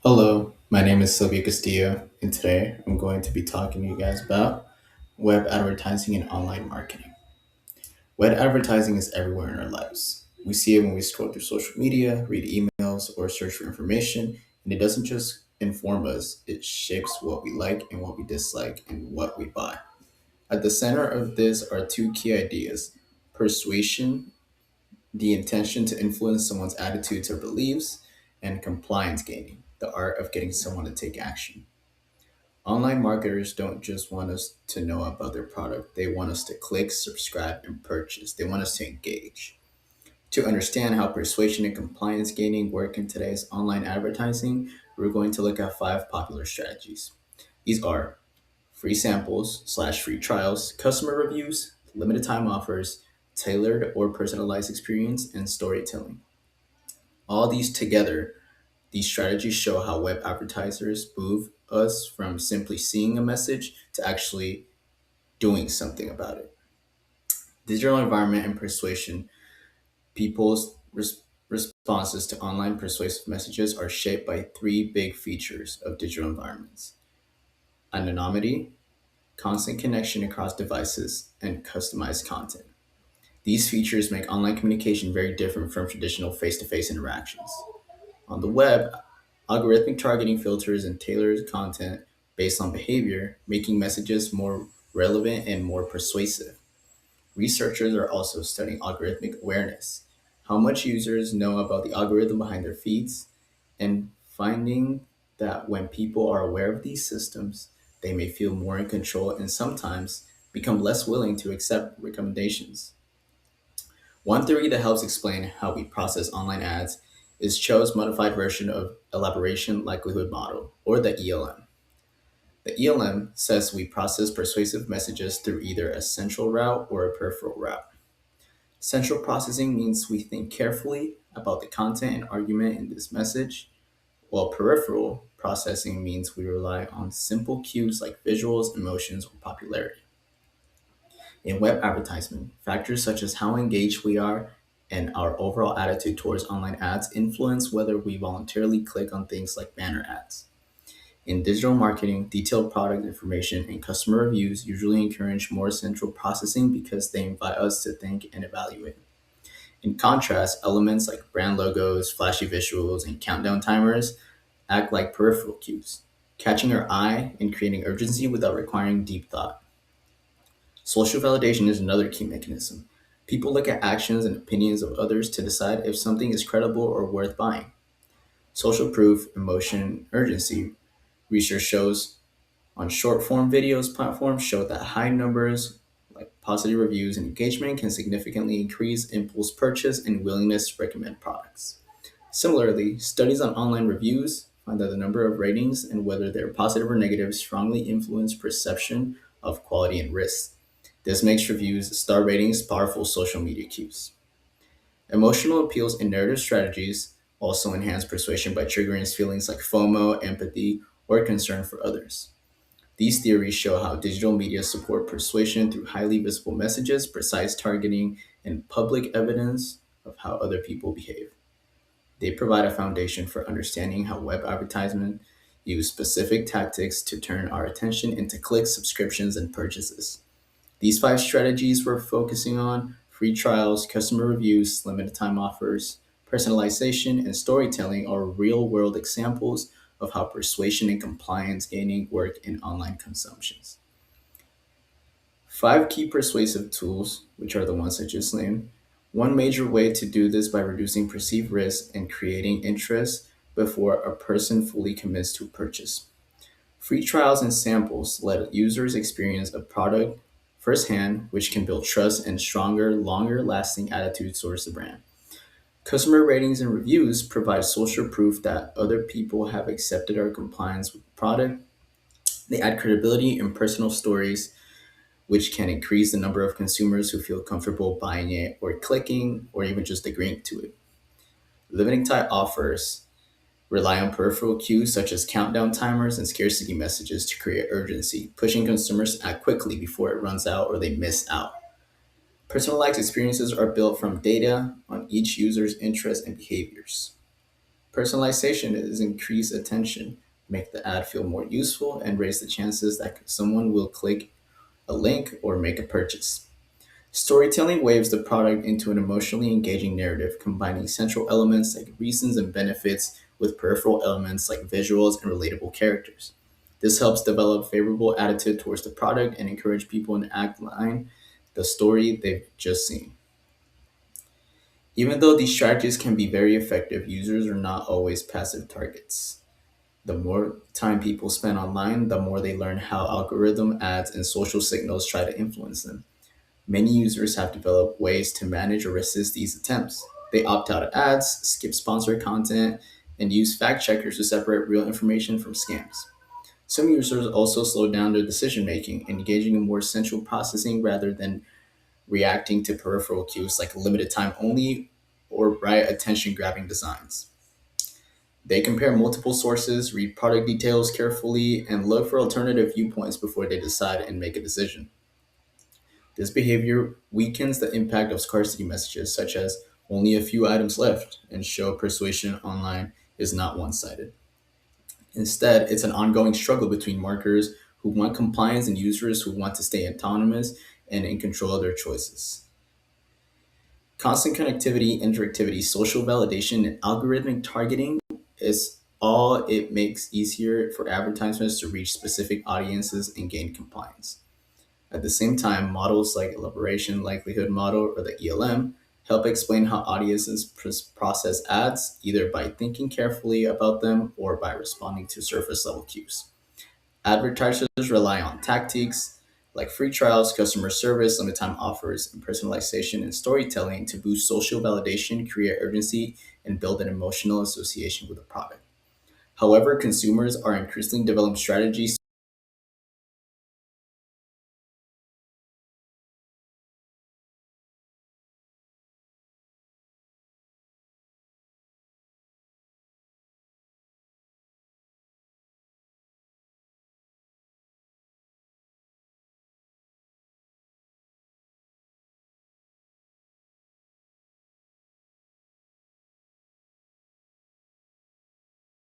Hello, my name is Sylvia Castillo, and today I'm going to be talking to you guys about web advertising and online marketing. Web advertising is everywhere in our lives. We see it when we scroll through social media, read emails, or search for information, and it doesn't just inform us, it shapes what we like and what we dislike and what we buy. At the center of this are two key ideas: persuasion, the intention to influence someone's attitudes or beliefs, and compliance gaining, the art of getting someone to take action. Online marketers don't just want us to know about their product, they want us to click, subscribe, and purchase. They want us to engage. To understand how persuasion and compliance gaining work in today's online advertising, we're going to look at five popular strategies. These are free samples slash free trials, customer reviews, limited time offers, tailored or personalized experience, and storytelling. All these together, these strategies show how web advertisers move us from simply seeing a message to actually doing something about it. Digital environment and persuasion. People's responses to online persuasive messages are shaped by three big features of digital environments: anonymity, constant connection across devices, and customized content. These features make online communication very different from traditional face to face interactions. On the web, algorithmic targeting filters and tailored content based on behavior, making messages more relevant and more persuasive. Researchers are also studying algorithmic awareness, how much users know about the algorithm behind their feeds, and finding that when people are aware of these systems, they may feel more in control and sometimes become less willing to accept recommendations. One theory that helps explain how we process online ads is Cho's modified version of elaboration likelihood model, or the ELM. The ELM says we process persuasive messages through either a central route or a peripheral route. Central processing means we think carefully about the content and argument in this message, while peripheral processing means we rely on simple cues like visuals, emotions, or popularity. In web advertisement, factors such as how engaged we are and our overall attitude towards online ads influence whether we voluntarily click on things like banner ads. In digital marketing, detailed product information and customer reviews usually encourage more central processing because they invite us to think and evaluate. In contrast, elements like brand logos, flashy visuals, and countdown timers act like peripheral cues, catching our eye and creating urgency without requiring deep thought. Social validation is another key mechanism. People look at actions and opinions of others to decide if something is credible or worth buying. Social proof, emotion, urgency. Research shows on short form videos platforms show that high numbers like positive reviews and engagement can significantly increase impulse purchase and willingness to recommend products. Similarly, studies on online reviews find that the number of ratings and whether they're positive or negative strongly influence perception of quality and risk. This makes reviews, star ratings, powerful social media cues. Emotional appeals and narrative strategies also enhance persuasion by triggering feelings like FOMO, empathy, or concern for others. These theories show how digital media support persuasion through highly visible messages, precise targeting, and public evidence of how other people behave. They provide a foundation for understanding how web advertisement use specific tactics to turn our attention into clicks, subscriptions, and purchases. These five strategies we're focusing on: free trials, customer reviews, limited time offers, personalization, and storytelling are real world examples of how persuasion and compliance gaining work in online consumptions. Five key persuasive tools, which are the ones I just named. One major way to do this by reducing perceived risk and creating interest before a person fully commits to purchase. Free trials and samples let users experience a product firsthand, which can build trust and stronger, longer lasting attitudes towards the brand. Customer ratings and reviews provide social proof that other people have accepted our compliance with the product. They add credibility and personal stories, which can increase the number of consumers who feel comfortable buying it or clicking or even just agreeing to it. Limiting time offers rely on peripheral cues such as countdown timers and scarcity messages to create urgency, pushing consumers to act quickly before it runs out or they miss out. Personalized experiences are built from data on each user's interests and behaviors. Personalization is increased attention, make the ad feel more useful, and raise the chances that someone will click a link or make a purchase. Storytelling waves the product into an emotionally engaging narrative, combining central elements like reasons and benefits with peripheral elements like visuals and relatable characters. This helps develop favorable attitude towards the product and encourage people to act line the story they've just seen. Even though these strategies can be very effective, users are not always passive targets. The more time people spend online, the more they learn how algorithm ads and social signals try to influence them. Many users have developed ways to manage or resist these attempts. They opt out of ads, skip sponsored content, and use fact checkers to separate real information from scams. Some users also slow down their decision making, engaging in more central processing rather than reacting to peripheral cues like limited time only or bright attention grabbing designs. They compare multiple sources, read product details carefully, and look for alternative viewpoints before they decide and make a decision. This behavior weakens the impact of scarcity messages, such as only a few items left, and show persuasion online is not one sided. Instead, it's an ongoing struggle between marketers who want compliance and users who want to stay autonomous and in control of their choices. Constant connectivity, interactivity, social validation, and algorithmic targeting is all it makes easier for advertisements to reach specific audiences and gain compliance. At the same time, models like elaboration likelihood model or the ELM help explain how audiences process ads either by thinking carefully about them or by responding to surface level cues. Advertisers rely on tactics like free trials, customer service, limited time offers, and personalization and storytelling to boost social validation, create urgency, and build an emotional association with the product. However, consumers are increasingly developing strategies